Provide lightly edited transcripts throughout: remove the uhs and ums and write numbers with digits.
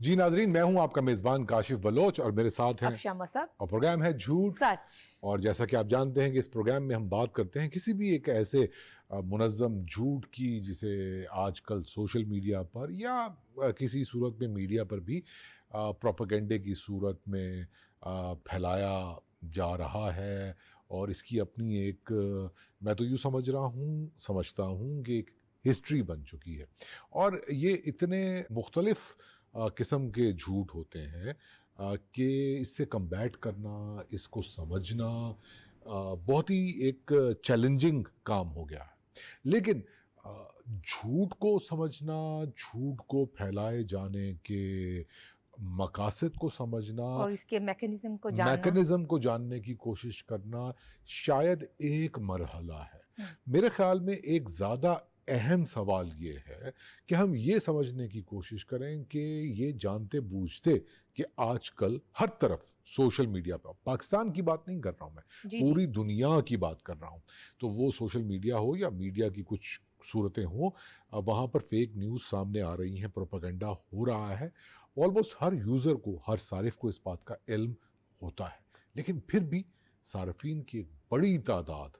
جی ناظرین، میں ہوں آپ کا میزبان کاشف بلوچ اور میرے ساتھ ہیں افشاں مسک اور پروگرام ہے جھوٹ سچ. اور جیسا کہ آپ جانتے ہیں کہ اس پروگرام میں ہم بات کرتے ہیں کسی بھی ایک ایسے منظم جھوٹ کی جسے آج کل سوشل میڈیا پر یا کسی صورت میں میڈیا پر بھی پروپیگنڈے کی صورت میں پھیلایا جا رہا ہے، اور اس کی اپنی ایک میں تو یوں سمجھتا ہوں کہ ایک ہسٹری بن چکی ہے. اور یہ اتنے مختلف قسم کے جھوٹ ہوتے ہیں کہ اس سے کمبیٹ کرنا، اس کو سمجھنا بہت ہی ایک چیلنجنگ کام ہو گیا ہے. لیکن جھوٹ کو سمجھنا، جھوٹ کو پھیلائے جانے کے مقاصد کو سمجھنا اور اس کے میکانزم کو جاننے کی کوشش کرنا شاید ایک مرحلہ ہے. میرے خیال میں ایک زیادہ اہم سوال یہ ہے کہ ہم یہ سمجھنے کی کوشش کریں کہ یہ جانتے بوجھتے کہ آج کل ہر طرف سوشل میڈیا پہ، پاکستان کی بات نہیں کر رہا ہوں میں، پوری دنیا کی بات کر رہا ہوں، تو وہ سوشل میڈیا ہو یا میڈیا کی کچھ صورتیں ہوں، وہاں پر فیک نیوز سامنے آ رہی ہیں، پروپیگنڈا ہو رہا ہے. آلموسٹ ہر یوزر کو، ہر صارف کو اس بات کا علم ہوتا ہے، لیکن پھر بھی صارفین کی ایک بڑی تعداد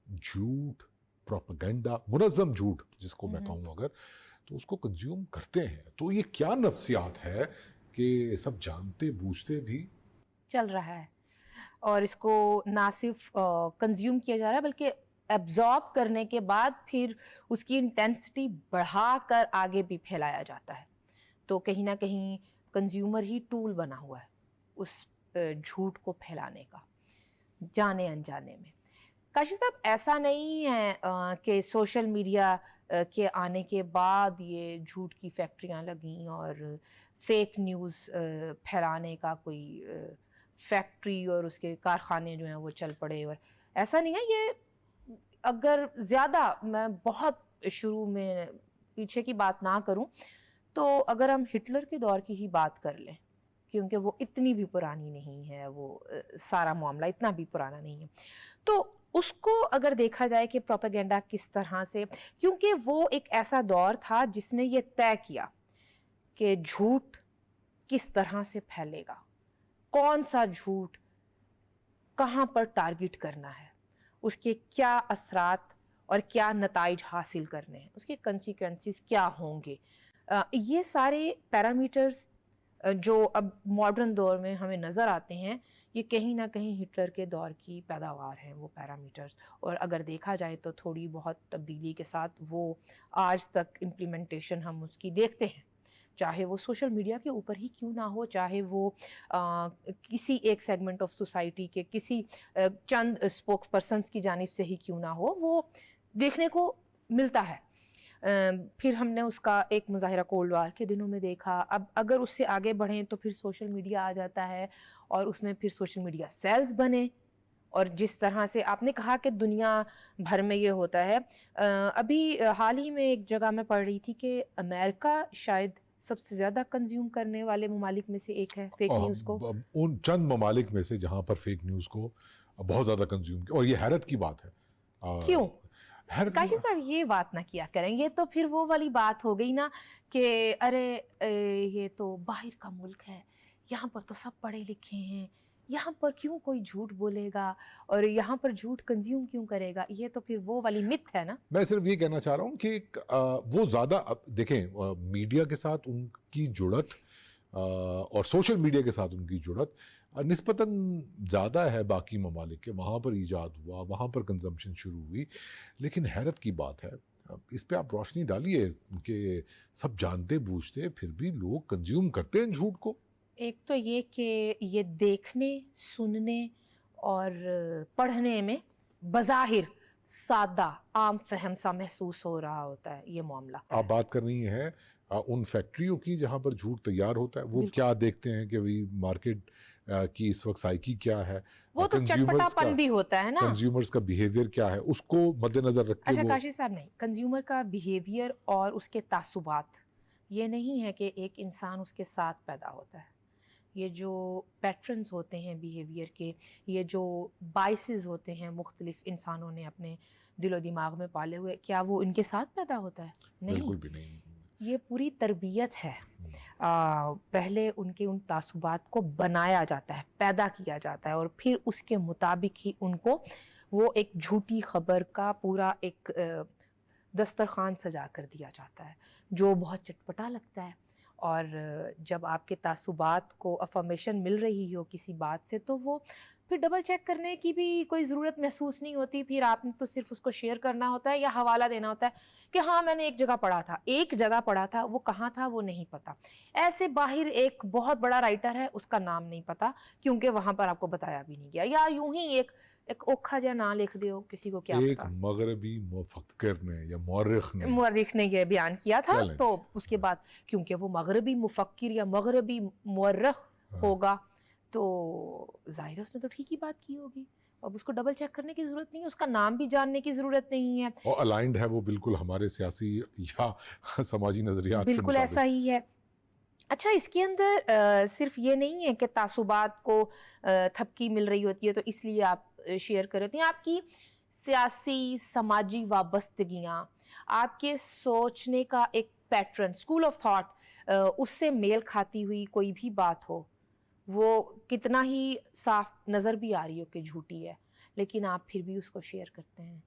جھوٹ، پروپیگنڈا، منظم جھوٹ جس کو میں کہوں اگر، تو اس کو کنزیوم کرتے ہیں. تو یہ کیا نفسیات ہے کہ سب جانتے بوجھتے بھی چل رہا ہے اور اس کو نہ صرف کنزیوم کیا جا رہا ہے بلکہ ایبزارب کرنے کے بعد پھر اس کی انٹینسٹی بڑھا کر آگے بھی پھیلایا جاتا ہے. تو کہیں نہ کہیں کنزیومر ہی ٹول بنا ہوا ہے اس جھوٹ کو پھیلانے کا، جانے انجانے میں. کاشف صاحب، ایسا نہیں ہے کہ سوشل میڈیا کے آنے کے بعد یہ جھوٹ کی فیکٹریاں لگیں اور فیک نیوز پھیلانے کا کوئی فیکٹری اور اس کے کارخانے جو ہیں وہ چل پڑے، اور ایسا نہیں ہے. یہ اگر زیادہ میں بہت شروع میں پیچھے کی بات نہ کروں تو اگر ہم ہٹلر کے دور کی ہی بات کر لیں، کیونکہ وہ اتنی بھی پرانی نہیں ہے، وہ سارا معاملہ اتنا بھی پرانا نہیں ہے، تو اس کو اگر دیکھا جائے کہ پروپیگنڈا کس طرح سے، کیونکہ وہ ایک ایسا دور تھا جس نے یہ طے کیا کہ جھوٹ کس طرح سے پھیلے گا، کون سا جھوٹ کہاں پر ٹارگٹ کرنا ہے، اس کے کیا اثرات اور کیا نتائج حاصل کرنے ہیں، اس کے کنسیکوینسز کیا ہوں گے. یہ سارے پیرامیٹرز جو اب ماڈرن دور میں ہمیں نظر آتے ہیں، یہ کہیں نہ کہیں ہٹلر کے دور کی پیداوار ہیں وہ پیرامیٹرز. اور اگر دیکھا جائے تو تھوڑی بہت تبدیلی کے ساتھ وہ آج تک امپلیمنٹیشن ہم اس کی دیکھتے ہیں، چاہے وہ سوشل میڈیا کے اوپر ہی کیوں نہ ہو، چاہے وہ کسی ایک سیگمنٹ آف سوسائٹی کے کسی چند اسپوکس پرسنس کی جانب سے ہی کیوں نہ ہو، وہ دیکھنے کو ملتا ہے. پھر ہم نے اس کا ایک مظاہرہ کولڈ وار کے دنوں میں دیکھا. اب اگر اس سے آگے بڑھیں تو پھر سوشل میڈیا آ جاتا ہے اور اس میں پھر سوشل میڈیا سیلز بنے، اور جس طرح سے آپ نے کہا کہ دنیا بھر میں یہ ہوتا ہے. ابھی حال ہی میں ایک جگہ میں پڑھ رہی تھی کہ امریکہ شاید سب سے زیادہ کنزیوم کرنے والے ممالک میں سے ایک ہے فیک نیوز کو. ان چند ممالک میں سے جہاں پر فیک نیوز کو بہت زیادہ کنزیوم کیا، اور یہ حیرت کی بات ہے. کیوں کاشف صاحب یہ بات نہ کیا کریں؟ یہ تو پھر وہ والی بات ہو گئی نا کہ ارے یہ تو باہر کا ملک ہے، یہاں پر تو سب پڑھے لکھے ہیں، یہاں پر کیوں کوئی جھوٹ بولے گا اور یہاں پر جھوٹ کنزیوم کیوں کرے گا. یہ تو پھر وہ والی مت ہے نا. میں صرف یہ کہنا چاہ رہا ہوں کہ وہ زیادہ دیکھیں میڈیا کے ساتھ ان کی جڑت اور سوشل میڈیا کے ساتھ ان کی جڑت نسبتاً زیادہ ہے باقی ممالک کے. وہاں پر ایجاد ہوا، وہاں پر کنزمپشن شروع ہوئی. لیکن حیرت کی بات ہے، اس پہ آپ روشنی ڈالیے کہ سب جانتے بوجھتے پھر بھی لوگ کنزیوم کرتے ہیں جھوٹ کو. ایک تو یہ کہ یہ دیکھنے، سننے اور پڑھنے میں بظاہر سادہ عام فہم سا محسوس ہو رہا ہوتا ہے یہ معاملہ. آپ بات کر رہی ہیں ان فیکٹریوں کی جہاں پر جھوٹ تیار ہوتا ہے، وہ کیا دیکھتے ہیں کہ وہی مارکیٹ کی اس وقت سائیکی کیا ہے، وہ تو چٹپٹا پن بھی ہوتا ہے نا، کنزیومرز کا بیہیویئر کیا ہے، اس کو مد نظر رکھ کے. اچھا کاشف صاحب، نہیں، کنزیومر کا بیہیویئر اور اس کے تعصبات یہ نہیں ہے کہ ایک انسان اس کے ساتھ پیدا ہوتا ہے. یہ جو پیٹرنز ہوتے ہیں بیہیویئر کے، یہ جو بائسز ہوتے ہیں مختلف انسانوں نے اپنے دل و دماغ میں پالے ہوئے، کیا وہ ان کے ساتھ پیدا ہوتا ہے؟ نہیں، بالکل بھی نہیں. یہ پوری تربیت ہے. پہلے ان کے ان تعصبات کو بنایا جاتا ہے, پیدا کیا جاتا ہے, اور پھر اس کے مطابق ہی ان کو وہ ایک جھوٹی خبر کا پورا ایک دسترخوان سجا کر دیا جاتا ہے جو بہت چٹپٹا لگتا ہے. اور جب آپ کے تعصبات کو افرمیشن مل رہی ہو کسی بات سے تو وہ پھر ڈبل چیک کرنے کی بھی کوئی ضرورت محسوس نہیں ہوتی. پھر آپ نے تو صرف اس کو شیئر کرنا ہوتا ہے یا حوالہ دینا ہوتا ہے کہ ہاں میں نے ایک جگہ پڑھا تھا, وہ کہاں تھا وہ نہیں پتا. ایسے باہر ایک بہت بڑا رائٹر ہے, اس کا نام نہیں پتا کیونکہ وہاں پر آپ کو بتایا بھی نہیں گیا, یا یوں ہی ایک اوکھا جا نام لکھ دیو, کسی کو کیا ایک پتا. مغربی مفکر نے یا مورخ نے یہ بیان کیا تھا, چلیں. تو اس کے بعد کیونکہ وہ مغربی مفکر یا مغربی مورخ ہوگا تو ظاہر ہے اس نے تو ٹھیک ہی بات کی ہوگی. اب اس کو ڈبل چیک کرنے کی ضرورت نہیں ہے, اس کا نام بھی جاننے کی ضرورت نہیں ہے. اور الائنڈ ہے وہ بالکل ہمارے سیاسی یا سماجی نظریات کے بالکل مطابق. ایسا ہی ہے. اچھا, اس کے اندر صرف یہ نہیں ہے کہ تعصبات کو تھپکی مل رہی ہوتی ہے تو اس لیے آپ شیئر کر رہے ہیں. آپ کی سیاسی سماجی وابستگیاں, آپ کے سوچنے کا ایک پیٹرن, اسکول آف تھاٹ, اس سے میل کھاتی ہوئی کوئی بھی بات ہو, وہ کتنا ہی صاف نظر بھی آ رہی ہو کہ جھوٹی ہے, لیکن آپ پھر بھی اس کو شیئر کرتے ہیں.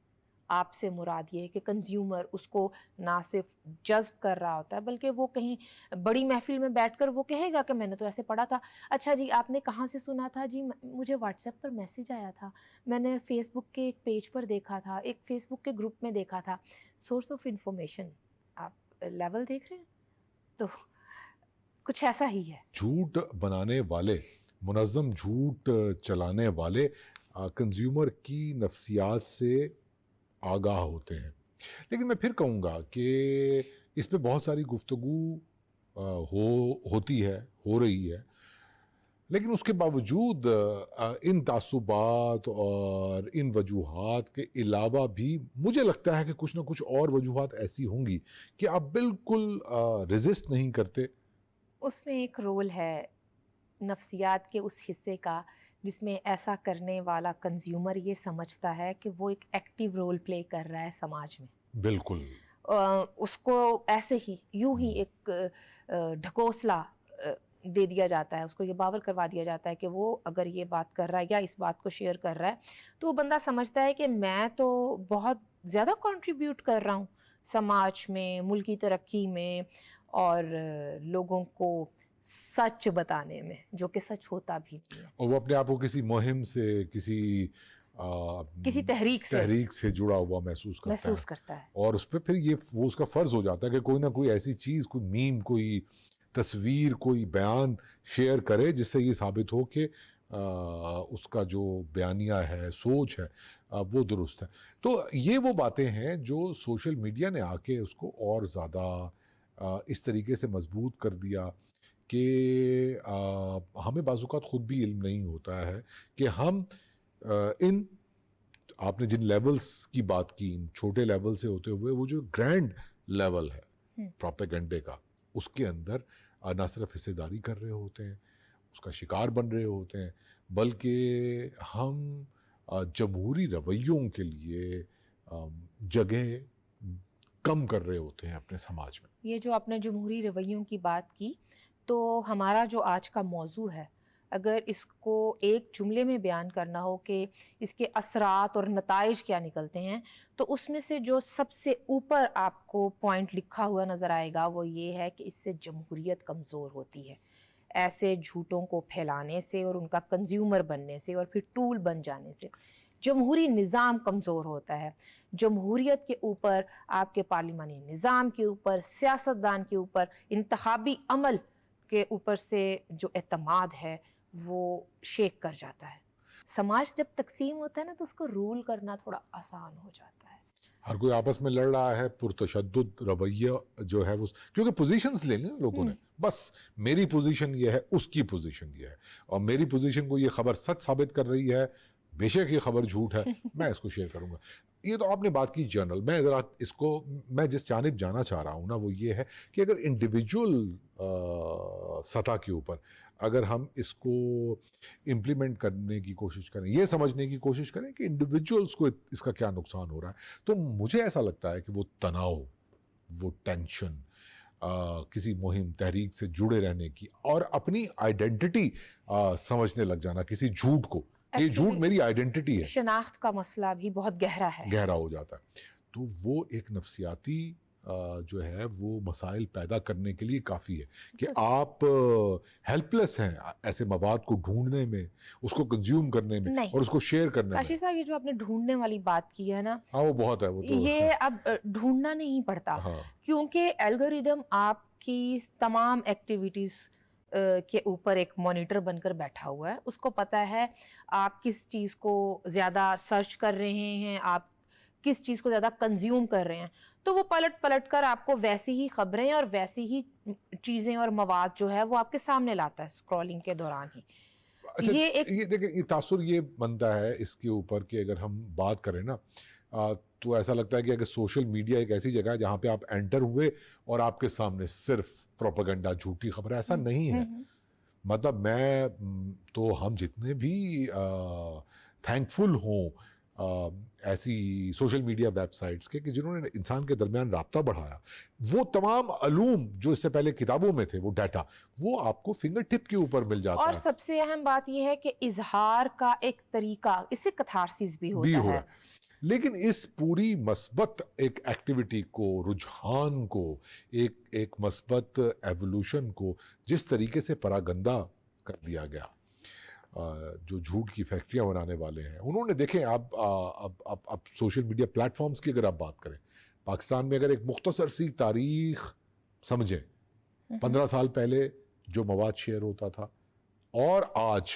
آپ سے مراد یہ ہے کہ کنزیومر اس کو نہ صرف جذب کر رہا ہوتا ہے بلکہ وہ کہیں بڑی محفل میں بیٹھ کر وہ کہے گا کہ میں نے تو ایسے پڑھا تھا. اچھا جی, آپ نے کہاں سے سنا تھا؟ جی مجھے واٹس ایپ پر میسج آیا تھا, میں نے فیس بک کے ایک پیج پر دیکھا تھا, ایک فیس بک کے گروپ میں دیکھا تھا. سورس آف انفارمیشن آپ لیول دیکھ رہے ہیں, تو کچھ ایسا ہی ہے. جھوٹ بنانے والے, منظم جھوٹ چلانے والے کنزیومر کی نفسیات سے آگاہ ہوتے ہیں. لیکن میں پھر کہوں گا کہ اس پہ بہت ساری گفتگو ہوتی ہے, ہو رہی ہے, لیکن اس کے باوجود ان تعصبات اور ان وجوہات کے علاوہ بھی مجھے لگتا ہے کہ کچھ نہ کچھ اور وجوہات ایسی ہوں گی کہ آپ بالکل ریزسٹ نہیں کرتے. اس میں ایک رول ہے نفسیات کے اس حصے کا جس میں ایسا کرنے والا کنزیومر یہ سمجھتا ہے کہ وہ ایک ایکٹیو رول پلے کر رہا ہے سماج میں. بالکل. اس کو ایسے ہی یوں ہی ایک ڈھکوسلا دے دیا جاتا ہے, اس کو یہ باور کروا دیا جاتا ہے کہ وہ اگر یہ بات کر رہا ہے یا اس بات کو شیئر کر رہا ہے تو وہ بندہ سمجھتا ہے کہ میں تو بہت زیادہ کنٹریبیوٹ کر رہا ہوں سماج میں, ملکی ترقی میں, اور لوگوں کو سچ بتانے میں, جو کہ سچ ہوتا بھی نہیں ہے. اور وہ اپنے آپ کو کسی مہم سے, کسی تحریک سے جڑا ہوا محسوس کرتا ہے. اور اس پہ پھر یہ وہ اس کا فرض ہو جاتا ہے کہ کوئی نہ کوئی ایسی چیز, کوئی میم, کوئی تصویر, کوئی بیان شیئر کرے جس سے یہ ثابت ہو کہ اس کا جو بیانیہ ہے, سوچ ہے, وہ درست ہے. تو یہ وہ باتیں ہیں جو سوشل میڈیا نے آ کے اس کو اور زیادہ اس طریقے سے مضبوط کر دیا کہ ہمیں بعض اوقات خود بھی علم نہیں ہوتا ہے کہ ہم ان, آپ نے جن لیولز کی بات کی, ان چھوٹے لیول سے ہوتے ہوئے وہ جو گرینڈ لیول ہے پروپیگنڈے کا, اس کے اندر نہ صرف حصے داری کر رہے ہوتے ہیں, اس کا شکار بن رہے ہوتے ہیں, بلکہ ہم جمہوری رویوں کے لیے جگہ کم کر رہے ہوتے ہیں اپنے سماج میں. یہ جو آپ نے جمہوری رویوں کی بات کی, تو ہمارا جو آج کا موضوع ہے, اگر اس کو ایک جملے میں بیان کرنا ہو کہ اس کے اثرات اور نتائج کیا نکلتے ہیں, تو اس میں سے جو سب سے اوپر آپ کو پوائنٹ لکھا ہوا نظر آئے گا وہ یہ ہے کہ اس سے جمہوریت کمزور ہوتی ہے. ایسے جھوٹوں کو پھیلانے سے اور ان کا کنزیومر بننے سے اور پھر ٹول بن جانے سے جمہوری نظام کمزور ہوتا ہے. جمہوریت کے اوپر, آپ کے پارلیمانی نظام کے اوپر, سیاستدان کے اوپر, انتخابی عمل کے اوپر سے جو اعتماد ہے وہ شیک کر جاتا ہے. سماج جب تقسیم ہوتا ہے نا تو اس کو رول کرنا تھوڑا آسان ہو جاتا ہے. ہر کوئی آپس میں لڑ رہا ہے, پرتشدد رویہ جو ہے وہ, کیونکہ پوزیشنز لے لیں لوگوں نے, بس میری پوزیشن یہ ہے, اس کی پوزیشن یہ ہے, اور میری پوزیشن کو یہ خبر سچ ثابت کر رہی ہے, بے شک یہ خبر جھوٹ ہے, میں اس کو شیئر کروں گا. یہ تو آپ نے بات کی جنرل. میں ذرا اس کو, میں جس جانب جانا چاہ رہا ہوں نا وہ یہ ہے کہ اگر انڈیویجول سطح کے اوپر اگر ہم اس کو امپلیمنٹ کرنے کی کوشش کریں, یہ سمجھنے کی کوشش کریں کہ انڈیویجولز کو اس کا کیا نقصان ہو رہا ہے, تو مجھے ایسا لگتا ہے کہ وہ تناؤ, وہ ٹینشن, کسی مہم تحریک سے جڑے رہنے کی اور اپنی آئیڈینٹی سمجھنے لگ جانا کسی جھوٹ کو، یہ جھوٹ Actually, میری آئیڈینٹی ہے، شناخت کا مسئلہ بھی بہت گہرا ہے. گہرا ہو جاتا ہے. تو وہ ایک نفسیاتی جو ہے وہ مسائل پیدا کرنے کے لیے کافی ہے کہ آپ ہیلپ لیس ہیں ایسے مواد کو ڈھونڈنے میں، اس کو کنزیوم کرنے میں نہیں. اور اس کو شیئر کرنے میں. کاشی صاحب، یہ جو آپ نے ڈھونڈنے والی بات کی ہے نا، ہاں وہ بہت ہے، وہ تو یہ اب ڈھونڈنا نہیں پڑتا، ہاں کیونکہ الگوریدم آپ کی تمام ایکٹیویٹیز کے اوپر ایک مانیٹر بن کر بیٹھا ہوا ہے. اس کو پتا ہے آپ کس چیز کو زیادہ سرچ کر رہے ہیں، آپ کس چیز کو زیادہ کنزیوم کر رہے ہیں، تو وہ پلٹ پلٹ کر آپ کو ویسی ہی خبریں اور ویسی ہی چیزیں اور مواد جو ہے وہ آپ کے سامنے لاتا ہے اسکرولنگ کے دوران ہی. اچھا یہ ایک یہ دیکھیں، یہ تاثر یہ بنتا ہے اس کے اوپر کہ اگر ہم بات کریں نا تو ایسا لگتا ہے کہ اگر سوشل میڈیا ایک ایسی جگہ ہے جہاں پہ آپ انٹر ہوئے اور آپ کے سامنے صرف پروپیگنڈا، جھوٹی خبر، ایسا نہیں ہے. مطلب میں تو ہم جتنے بھی تھینکفل ہوں ایسی سوشل میڈیا ویب سائٹس کے کہ جنہوں نے انسان کے درمیان رابطہ بڑھایا، وہ تمام علوم جو اس سے پہلے کتابوں میں تھے، وہ ڈیٹا وہ آپ کو فنگر ٹپ کے اوپر مل جاتا اور ہے. سب سے اہم بات یہ ہے کہ اظہار کا ایک طریقہ، اس سے کتھارسس بھی ہوتا ہو ہے. رہا ہے. لیکن اس پوری مثبت ایک ایکٹیویٹی کو، رجحان کو، ایک مثبت ایوولوشن کو جس طریقے سے پراگندہ کر دیا گیا، جو جھوٹ کی فیکٹریاں بنانے والے ہیں انہوں نے، دیکھیں اب سوشل میڈیا پلیٹ فارمز کی اگر آپ بات کریں، پاکستان میں اگر ایک مختصر سی تاریخ سمجھیں، 15 سال پہلے جو مواد شیئر ہوتا تھا اور آج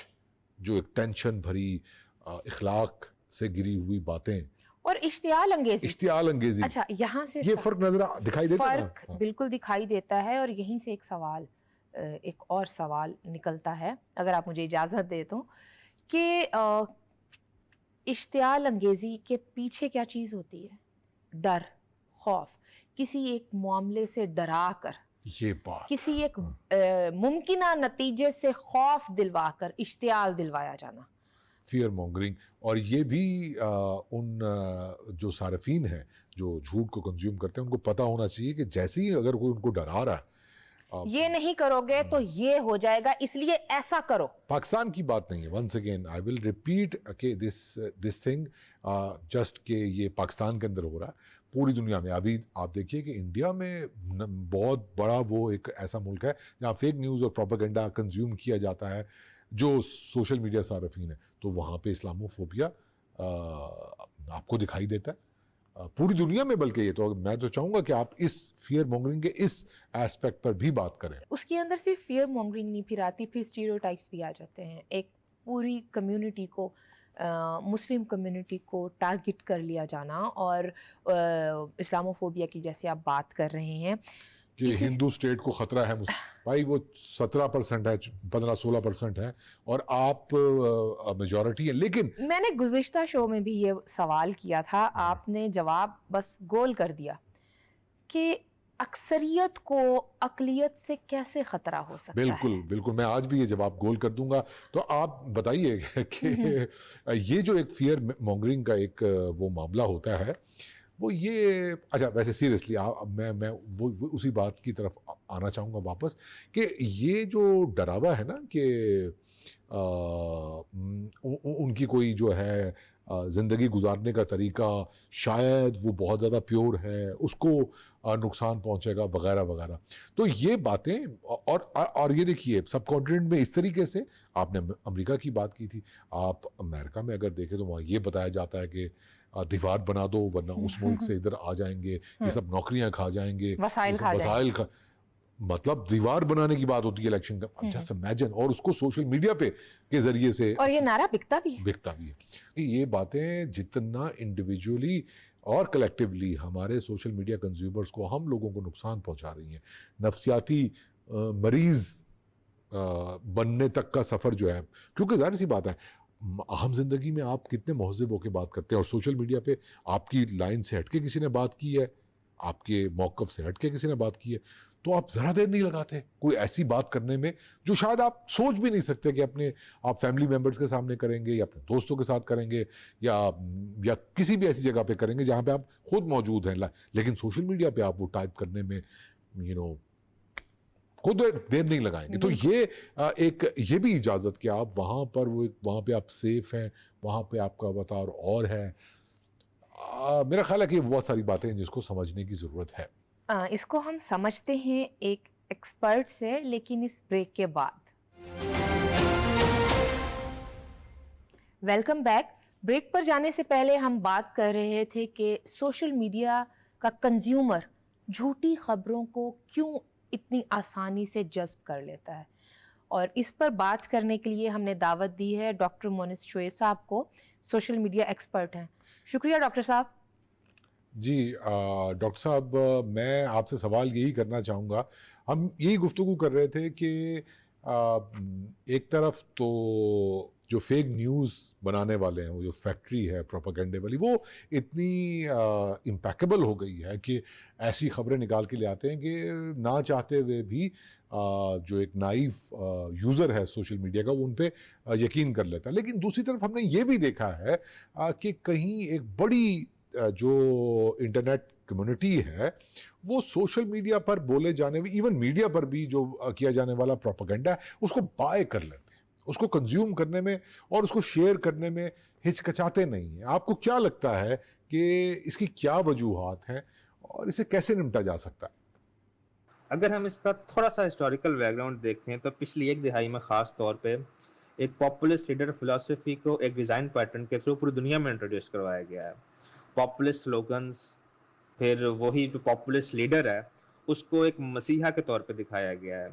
جو ایک ٹینشن بھری اخلاق سے گری ہوئی باتیں اور اشتعال انگیزی. اچھا، یہاں سے یہ فرق نظر دکھائی دیتا ہے. فرق بالکل دکھائی دیتا ہے. اور یہیں سے ایک اور سوال نکلتا ہے، اگر آپ مجھے اجازت دے تو، کہ اشتعال انگیزی کے پیچھے کیا چیز ہوتی ہے؟ ڈر، خوف، کسی ایک معاملے سے ڈرا کر، یہ بات کسی ایک ممکنہ نتیجے سے خوف دلوا کر اشتعال دلوایا جانا، فیئر مونگرنگ. اور یہ بھی ان جو صارفین ہیں جو جھوٹ کو کنزیوم کرتے ہیں ان کو پتہ ہونا چاہیے کہ جیسے ہی اگر کوئی ان کو ڈرا رہا ہے، یہ نہیں کرو گے تو یہ ہو جائے گا، اس لیے ایسا کرو. پاکستان کی بات نہیں ہے. Once again I will repeat کہ دس تھنگ جسٹ کہ یہ پاکستان کے اندر ہو رہا ہے، پوری دنیا میں. ابھی آپ دیکھیے کہ انڈیا میں بہت بڑا وہ ایک ایسا ملک ہے جہاں فیک نیوز اور پروپیگنڈا کنزیوم کیا جاتا ہے جو سوشل میڈیا صارفین ہیں، تو وہاں پہ اسلاموفوبیا آپ کو دکھائی دیتا ہے پوری دنیا میں. بلکہ یہ تو میں تو چاہوں گا کہ آپ اس فیئر مونگرنگ کے اس ایسپیکٹ پر بھی بات کریں. اس کے اندر صرف فیئر مونگرنگ نہیں پھر آتی، پھر اسٹیریوٹائپس بھی آ جاتے ہیں. ایک پوری کمیونٹی کو، مسلم کمیونٹی کو ٹارگٹ کر لیا جانا، اور اسلاموفوبیا کی جیسے آپ بات کر رہے ہیں کہ ہندو اسٹیٹ کو خطرہ ہے. بھائی وہ 17% ہے، 15-16% ہے اور آپ میجورٹی ہیں. لیکن میں نے گزشتہ شو میں بھی یہ سوال کیا تھا، آپ نے جواب بس گول کر دیا کہ اکثریت کو اقلیت سے کیسے خطرہ ہو سکتا ہے. بالکل بالکل، میں آج بھی یہ جواب گول کر دوں گا. تو آپ بتائیے کہ یہ جو ایک فیئر مونگرنگ کا ایک وہ معاملہ ہوتا ہے وہ یہ، اچھا ویسے سیریسلی میں وہ اسی بات کی طرف آنا چاہوں گا واپس، کہ یہ جو ڈراوا ہے نا کہ ان کی کوئی جو ہے زندگی گزارنے کا طریقہ شاید وہ بہت زیادہ پیور ہے، اس کو نقصان پہنچے گا وغیرہ وغیرہ. تو یہ باتیں اور یہ دیکھیے سب کانٹیننٹ میں اس طریقے سے، آپ نے امریکہ کی بات کی تھی، آپ امریکہ میں اگر دیکھیں تو وہاں یہ بتایا جاتا ہے کہ دیوار بنا دو ورنہ اس ملک سے ادھر آ جائیں گے، یہ سب نوکریاں کھا جائیں گے، وسائل کھا. مطلب دیوار بنانے کی بات ہوتی ہے الیکشن کا، جسٹ امیجن. اور اس کو سوشل میڈیا پہ کے ذریعے سے، اور یہ نعرہ بکتا بھی ہے. یہ باتیں جتنا انڈیویجولی اور کلیکٹیولی ہمارے سوشل میڈیا کنزیومرز کو، ہم لوگوں کو نقصان پہنچا رہی ہیں. نفسیاتی مریض بننے تک کا سفر جو ہے، کیونکہ ظاہر سی بات ہے عام زندگی میں آپ کتنے مہذب ہو کے بات کرتے ہیں، اور سوشل میڈیا پہ آپ کی لائن سے ہٹ کے کسی نے بات کی ہے، آپ کے موقف سے ہٹ کے کسی نے بات کی ہے، تو آپ ذرا دیر نہیں لگاتے کوئی ایسی بات کرنے میں جو شاید آپ سوچ بھی نہیں سکتے کہ آپ فیملی ممبرز کے سامنے کریں گے یا اپنے دوستوں کے ساتھ کریں گے یا کسی بھی ایسی جگہ پہ کریں گے جہاں پہ آپ خود موجود ہیں. لیکن سوشل میڈیا پہ آپ وہ ٹائپ کرنے میں خود دیر نہیں لگائیں گے. تو یہ ایک یہ بھی اجازت کہ آپ وہاں پر وہاں پہ آپ سیف ہیں, وہاں پہ آپ کا اوتار اور ہے. میرا خیال ہے کہ بہت ساری باتیں ہیں جس کو سمجھنے کی ضرورت ہے. اس کو ہم سمجھتے ہیں ایک ایکسپرٹ سے, لیکن اس بریک کے بعد. Welcome back. بریک پر جانے سے پہلے ہم بات کر رہے تھے کہ سوشل میڈیا کا کنزیومر جھوٹی خبروں کو کیوں اتنی آسانی سے جذب کر لیتا ہے, اور اس پر بات کرنے کے لیے ہم نے دعوت دی ہے ڈاکٹر مونس شعیب صاحب کو, سوشل میڈیا ایکسپرٹ ہیں. شکریہ ڈاکٹر صاحب. جی ڈاکٹر صاحب, میں آپ سے سوال یہی کرنا چاہوں گا. ہم یہی گفتگو کر رہے تھے کہ ایک طرف تو جو فیک نیوز بنانے والے ہیں, وہ جو فیکٹری ہے پروپیگنڈے والی, وہ اتنی امپیکیبل ہو گئی ہے کہ ایسی خبریں نکال کے لے آتے ہیں کہ نہ چاہتے ہوئے بھی جو ایک نائف یوزر ہے سوشل میڈیا کا, وہ ان پہ یقین کر لیتا ہے. لیکن دوسری طرف ہم نے یہ بھی دیکھا ہے کہ کہیں ایک بڑی جو انٹرنیٹ کمیونٹی ہے وہ سوشل میڈیا پر بولے جانے, ایون میڈیا پر بھی جو کیا جانے والا پروپیگنڈا ہے, اس کو بائے کر لیتے ہیں, اس کو کنزیوم کرنے میں اور اس کو شیئر کرنے میں ہچکچاتے نہیں ہیں. آپ کو کیا لگتا ہے کہ اس کی کیا وجوہات ہیں اور اسے کیسے نمٹا جا سکتا ہے؟ اگر ہم اس کا تھوڑا سا ہسٹوریکل بیک گراؤنڈ دیکھیں تو پچھلی ایک دہائی میں خاص طور پہ ایک پاپولسٹ لیڈر فلسفی کو ایک ڈیزائن پیٹرن کے تھرو پوری دنیا میں انٹروڈیوس کروایا گیا ہے. پاپولسٹ سلوگنز, پھر وہی جو پاپولسٹ لیڈر ہے اس کو ایک مسیحا کے طور پہ دکھایا گیا ہے.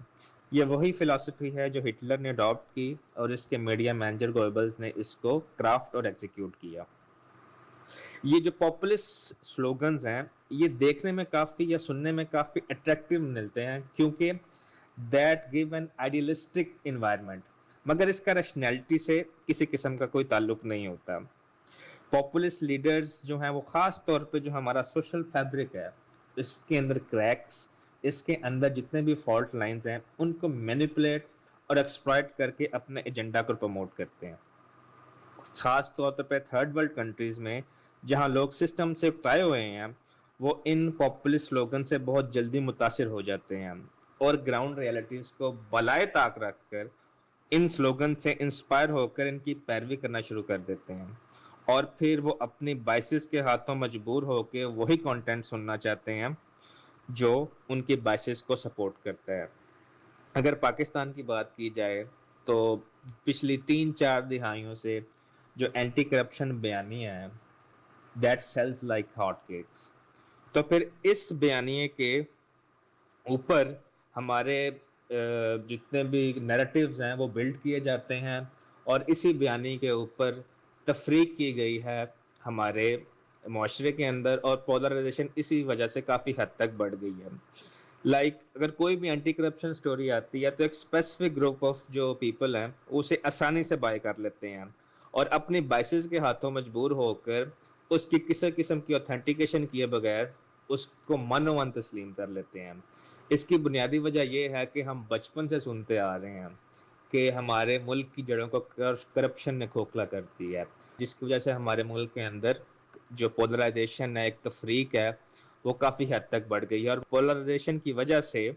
یہ وہی فلسفی ہے جو ہٹلر نے اڈاپٹ کی اور اس کے میڈیا مینیجر گوئبلز نے اس کو کرافٹ اور ایگزیکیوٹ کیا. یہ جو پاپولسٹ سلوگنز ہیں یہ دیکھنے میں کافی یا سننے میں کافی اٹریکٹیو ملتے ہیں کیونکہ that give an idealistic environment, مگر اس کا ریشنلٹی سے کسی قسم کا کوئی تعلق نہیں ہوتا. پاپولسٹ لیڈرز جو ہیں وہ خاص طور پہ جو ہمارا سوشل فیبرک ہے اس کے اندر کریکس, اس کے اندر جتنے بھی فالٹ لائنز ہیں ان کو مینیپولیٹ اور ایکسپلائٹ کر کے اپنے ایجنڈا کو پروموٹ کرتے ہیں. خاص طور پہ تھرڈ ورلڈ کنٹریز میں جہاں لوگ سسٹم سے اکتائے ہوئے ہیں وہ ان پاپولسٹ سلوگن سے بہت جلدی متاثر ہو جاتے ہیں اور گراؤنڈ ریالٹیز کو بالائے طاق رکھ کر ان سلوگن سے انسپائر ہو کر ان کی پیروی کرنا شروع کر دیتے ہیں, اور پھر وہ اپنی بائسز کے ہاتھوں مجبور ہو کے وہی کانٹینٹ سننا چاہتے ہیں جو ان کی بائسز کو سپورٹ کرتا ہے. اگر پاکستان کی بات کی جائے تو پچھلی 3-4 دہائیوں سے جو اینٹی کرپشن بیانیہ ہے that sells like hot cakes, تو پھر اس بیانیے کے اوپر ہمارے جتنے بھی نیریٹیوز ہیں وہ بلڈ کیے جاتے ہیں اور اسی بیانیے کے اوپر تفریق کی گئی ہے ہمارے معاشرے کے اندر, اور پولرائزیشن اسی وجہ سے کافی حد تک بڑھ گئی ہے. اگر کوئی بھی اینٹی کرپشن سٹوری آتی ہے تو ایک اسپیسیفک گروپ آف جو پیپل ہیں اسے آسانی سے بائی کر لیتے ہیں اور اپنی بائسز کے ہاتھوں مجبور ہو کر اس کی کسی قسم کی اوتھینٹیکیشن کیے بغیر اس کو من و من تسلیم کر لیتے ہیں. اس کی بنیادی وجہ یہ ہے کہ ہم بچپن سے سنتے آ رہے ہیں کہ ہمارے ملک کی جڑوں کو کرپشن نے کھوکھلا کر دی ہے, جس کی وجہ سے ہمارے ملک کے اندر جو پولرائزیشن ہے, ایک تفریق ہے, وہ کافی حد تک بڑھ گئی ہے. اور پولرائزیشن کی وجہ سے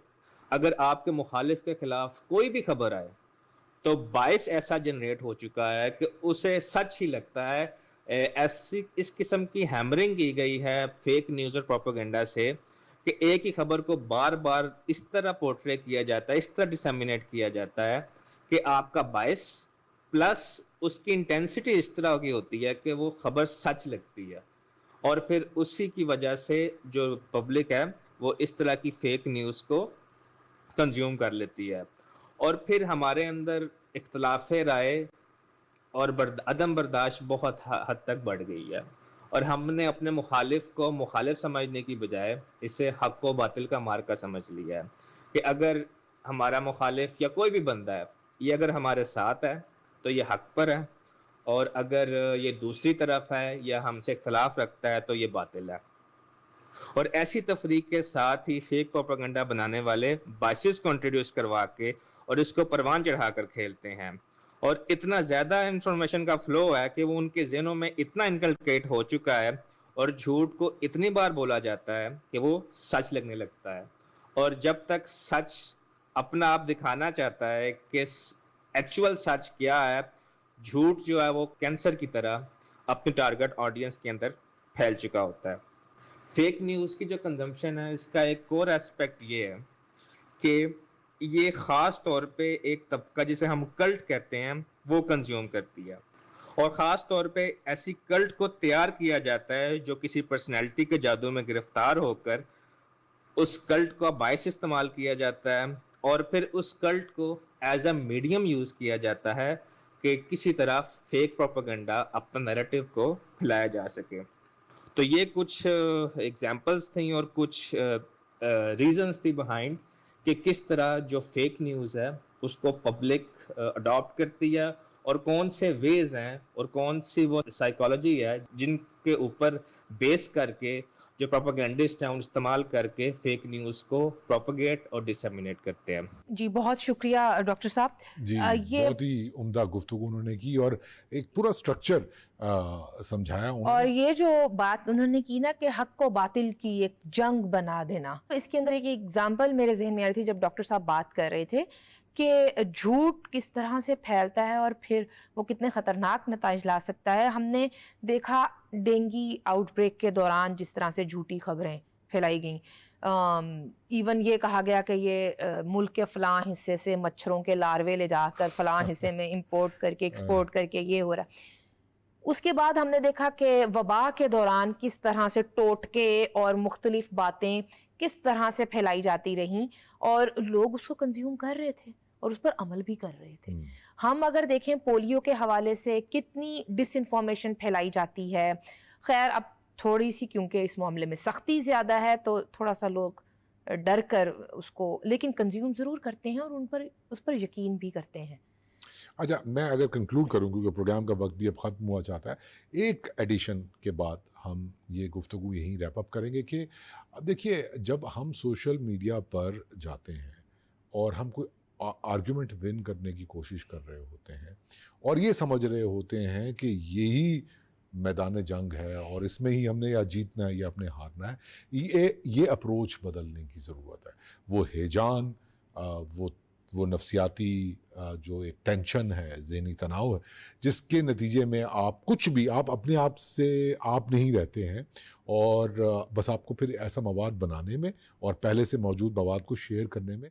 اگر آپ کے مخالف کے خلاف کوئی بھی خبر آئے تو باعث ایسا جنریٹ ہو چکا ہے کہ اسے سچ ہی لگتا ہے. ایسی اس قسم کی ہیمرنگ کی گئی ہے فیک نیوز اور پروپیگنڈا سے کہ ایک ہی خبر کو بار بار اس طرح پورٹرے کیا جاتا ہے, اس طرح ڈسیمینیٹ کیا جاتا ہے کہ آپ کا باعث پلس اس کی انٹینسٹی اس طرح کی ہوتی ہے کہ وہ خبر سچ لگتی ہے, اور پھر اسی کی وجہ سے جو پبلک ہے وہ اس طرح کی فیک نیوز کو کنزیوم کر لیتی ہے. اور پھر ہمارے اندر اختلاف رائے اور عدم برداشت بہت حد تک بڑھ گئی ہے, اور ہم نے اپنے مخالف کو مخالف سمجھنے کی بجائے اسے حق و باطل کا مارکا سمجھ لیا ہے کہ اگر ہمارا مخالف یا کوئی بھی بندہ ہے یہ اگر ہمارے ساتھ ہے تو یہ حق پر ہے, اور اگر یہ دوسری طرف ہے یا ہم سے اختلاف رکھتا ہے تو یہ باطل ہے. اور ایسی تفریق کے ساتھ ہی فیک پروپیگنڈا بنانے والے بائسز کو انٹروڈیوس کروا کے اور اس کو پروان چڑھا کر کھیلتے ہیں, اور اتنا زیادہ انفارمیشن کا فلو ہے کہ وہ ان کے ذہنوں میں اتنا انکلکیٹ ہو چکا ہے اور جھوٹ کو اتنی بار بولا جاتا ہے کہ وہ سچ لگنے لگتا ہے. اور جب تک سچ اپنا آپ دکھانا چاہتا ہے کہ ایکچوئل سچ کیا ہے. جھوٹ جو ہے وہ کینسر کی طرح اپنی ٹارگٹ آڈینس کے اندر پھیل چکا ہوتا ہے. فیک نیوز کی جو کنزمپشن ہے اس کا ایک اور ایسپیکٹ یہ ہے کہ یہ خاص طور پہ ایک طبقہ جسے ہم کلٹ کہتے ہیں وہ کنزیوم کرتی ہے, اور خاص طور پہ ایسی کلٹ کو تیار کیا جاتا ہے جو کسی پرسنالٹی کے جادو میں گرفتار ہو کر اس کلٹ کو باعث استعمال کیا جاتا ہے, اور پھر اس کلٹ کو ایز اے میڈیم یوز کیا جاتا ہے کہ کسی طرح فیک پروپیگنڈا اپنا نیریٹو کو پھیلایا جا سکے. تو یہ کچھ ایگزامپلس تھیں اور کچھ ریزنس تھی بہائنڈ کہ کس طرح جو فیک نیوز ہے اس کو پبلک اڈاپٹ کرتی ہے, اور کون سے ویز ہیں اور کون سی وہ سائیکالوجی ہے جن کے اوپر بیس کر کے جو پروپیگنڈسٹ ہیں استعمال کر کے فیک نیوز کو پروپیگیٹ اور ڈسیمینیٹ کرتے ہیں. جی بہت شکریہ ڈاکٹر صاحب. جی یہ بہت ہی عمدہ گفتگو انہوں نے کی اور ایک پورا سٹرکچر سمجھایا انہوں اور نے. یہ جو بات انہوں نے کی نا کہ حق و باطل کی ایک جنگ بنا دینا, اس کے اندر ایک ایگزامپل میرے ذہن میں آ رہی تھی جب ڈاکٹر صاحب بات کر رہے تھے کہ جھوٹ کس طرح سے پھیلتا ہے اور پھر وہ کتنے خطرناک نتائج لا سکتا ہے. ہم نے دیکھا ڈینگی آؤٹ بریک کے دوران جس طرح سے جھوٹی خبریں پھیلائی گئیں, ایون یہ کہا گیا کہ یہ ملک کے فلاں حصے سے مچھروں کے لاروے لے جا کر فلاں حصے میں امپورٹ کر کے ایکسپورٹ کر کے یہ ہو رہا ہے. اس کے بعد ہم نے دیکھا کہ وبا کے دوران کس طرح سے ٹوٹکے اور مختلف باتیں کس طرح سے پھیلائی جاتی رہیں اور لوگ اس کو کنزیوم کر رہے تھے اور اس پر عمل بھی کر رہے تھے. ہم اگر دیکھیں پولیو کے حوالے سے کتنی ڈس انفارمیشن پھیلائی جاتی ہے. خیر اب تھوڑی سی کیونکہ اس معاملے میں سختی زیادہ ہے تو تھوڑا سا لوگ ڈر کر اس کو لیکن کنزیوم ضرور کرتے ہیں اور اس پر یقین بھی کرتے ہیں. اچھا میں اگر کنکلوڈ کروں کیونکہ پروگرام کا وقت بھی اب ختم ہوا چاہتا ہے, ایک ایڈیشن کے بعد ہم یہ گفتگو یہیں ریپ اپ کریں گے کہ اب دیکھیے جب ہم سوشل میڈیا پر جاتے ہیں اور ہم کوئی آرگیومنٹ ون کرنے کی کوشش کر رہے ہوتے ہیں اور یہ سمجھ رہے ہوتے ہیں کہ یہی میدان جنگ ہے اور اس میں ہی ہم نے یا جیتنا ہے یا اپنے ہارنا ہے, یہ اپروچ بدلنے کی ضرورت ہے. وہ ہیجان, وہ نفسیاتی جو ایک ٹینشن ہے, ذہنی تناؤ ہے جس کے نتیجے میں آپ کچھ بھی آپ اپنے آپ سے آپ نہیں رہتے ہیں اور بس آپ کو پھر ایسا مواد بنانے میں اور پہلے سے موجود مواد کو شیئر کرنے میں